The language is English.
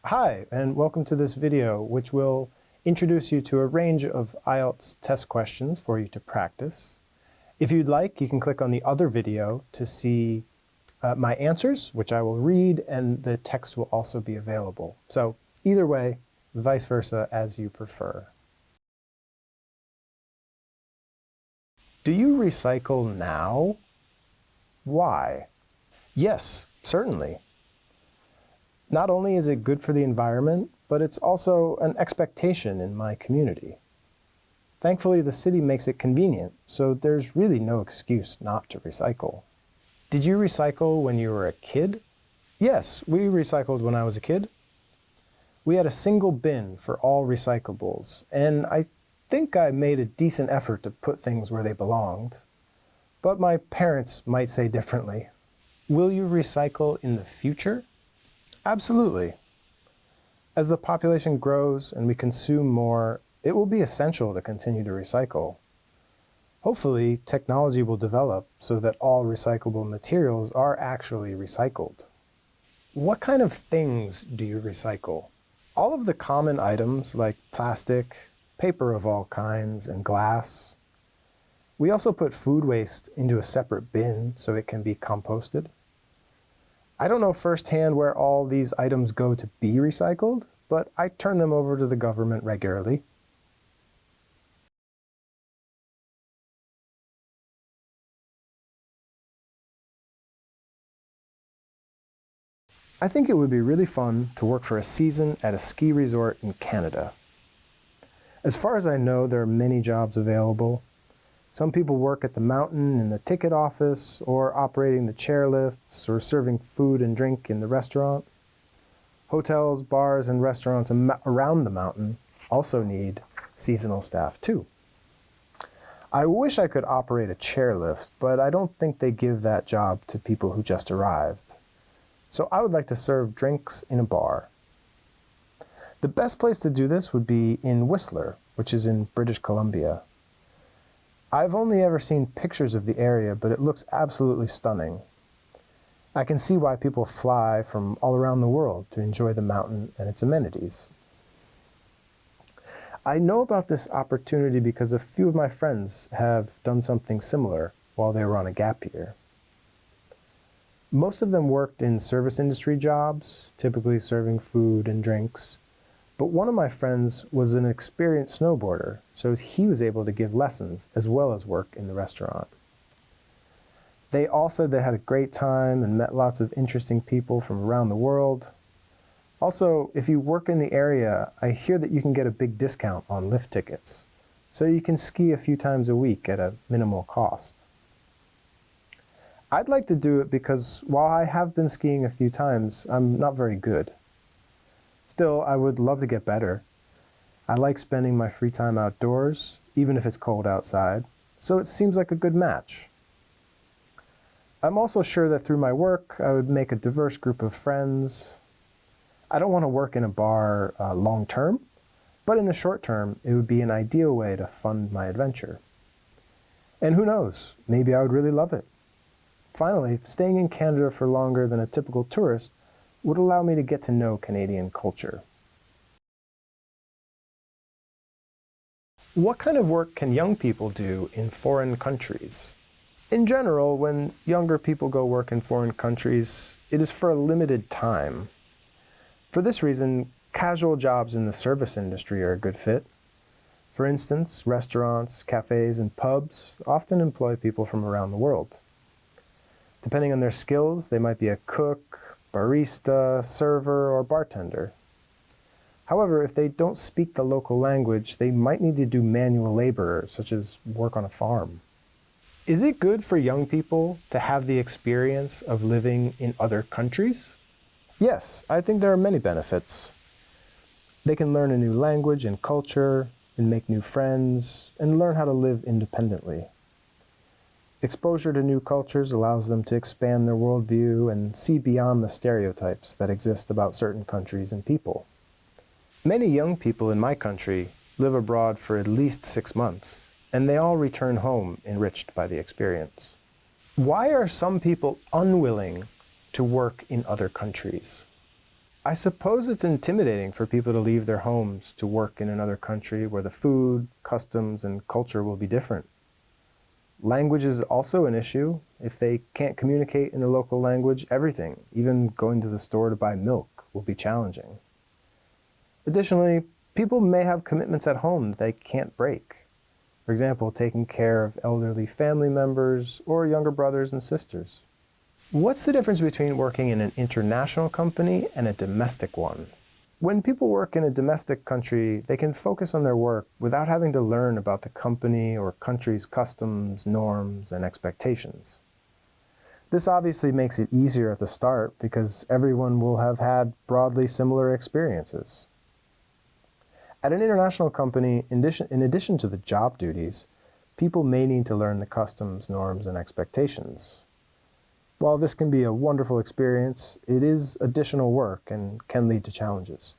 Hi, and welcome to this video, which will introduce you to a range of IELTS test questions for you to practice. If you'd like, you can click on the other video to see my answers, which I will read, and the text will also be available. So either way, vice versa, as you prefer. Do you recycle now? Why? Yes, certainly. Not only is it good for the environment, but it's also an expectation in my community. Thankfully, the city makes it convenient, so there's really no excuse not to recycle. Did you recycle when you were a kid? Yes, we recycled when I was a kid. We had a single bin for all recyclables, and I think I made a decent effort to put things where they belonged. But my parents might say differently. Will you recycle in the future? Absolutely. As the population grows and we consume more, it will be essential to continue to recycle. Hopefully, technology will develop so that all recyclable materials are actually recycled. What kind of things do you recycle? All of the common items like plastic, paper of all kinds, and glass. We also put food waste into a separate bin so it can be composted. I don't know firsthand where all these items go to be recycled, but I turn them over to the government regularly. I think it would be really fun to work for a season at a ski resort in Canada. As far as I know, there are many jobs available. Some people work at the mountain in the ticket office, or operating the chairlifts, or serving food and drink in the restaurant. Hotels, bars, and restaurants around the mountain also need seasonal staff too. I wish I could operate a chairlift, but I don't think they give that job to people who just arrived. So I would like to serve drinks in a bar. The best place to do this would be in Whistler, which is in British Columbia. I've only ever seen pictures of the area, but it looks absolutely stunning. I can see why people fly from all around the world to enjoy the mountain and its amenities. I know about this opportunity because a few of my friends have done something similar while they were on a gap year. Most of them worked in service industry jobs, typically serving food and drinks. But one of my friends was an experienced snowboarder, so he was able to give lessons as well as work in the restaurant. They all said they had a great time and met lots of interesting people from around the world. Also, if you work in the area, I hear that you can get a big discount on lift tickets, so you can ski a few times a week at a minimal cost. I'd like to do it because while I have been skiing a few times, I'm not very good. Still, I would love to get better. I like spending my free time outdoors, even if it's cold outside, so it seems like a good match. I'm also sure that through my work, I would make a diverse group of friends. I don't want to work in a bar long term, but in the short term, it would be an ideal way to fund my adventure. And who knows, maybe I would really love it. Finally, staying in Canada for longer than a typical tourist would allow me to get to know Canadian culture. What kind of work can young people do in foreign countries? In general, when younger people go work in foreign countries, it is for a limited time. For this reason, casual jobs in the service industry are a good fit. For instance, restaurants, cafes, and pubs often employ people from around the world. Depending on their skills, they might be a cook, barista, server, or bartender. However, if they don't speak the local language, they might need to do manual labor, such as work on a farm. Is it good for young people to have the experience of living in other countries? Yes, I think there are many benefits. They can learn a new language and culture, and make new friends, and learn how to live independently. Exposure to new cultures allows them to expand their worldview and see beyond the stereotypes that exist about certain countries and people. Many young people in my country live abroad for at least 6 months, and they all return home enriched by the experience. Why are some people unwilling to work in other countries? I suppose it's intimidating for people to leave their homes to work in another country where the food, customs, and culture will be different. Language is also an issue. If they can't communicate in the local language, everything, even going to the store to buy milk, will be challenging. Additionally, people may have commitments at home that they can't break. For example, taking care of elderly family members or younger brothers and sisters. What's the difference between working in an international company and a domestic one? When people work in a domestic country, they can focus on their work without having to learn about the company or country's customs, norms, and expectations. This obviously makes it easier at the start because everyone will have had broadly similar experiences. At an international company, in addition to the job duties, people may need to learn the customs, norms, and expectations. While this can be a wonderful experience, it is additional work and can lead to challenges.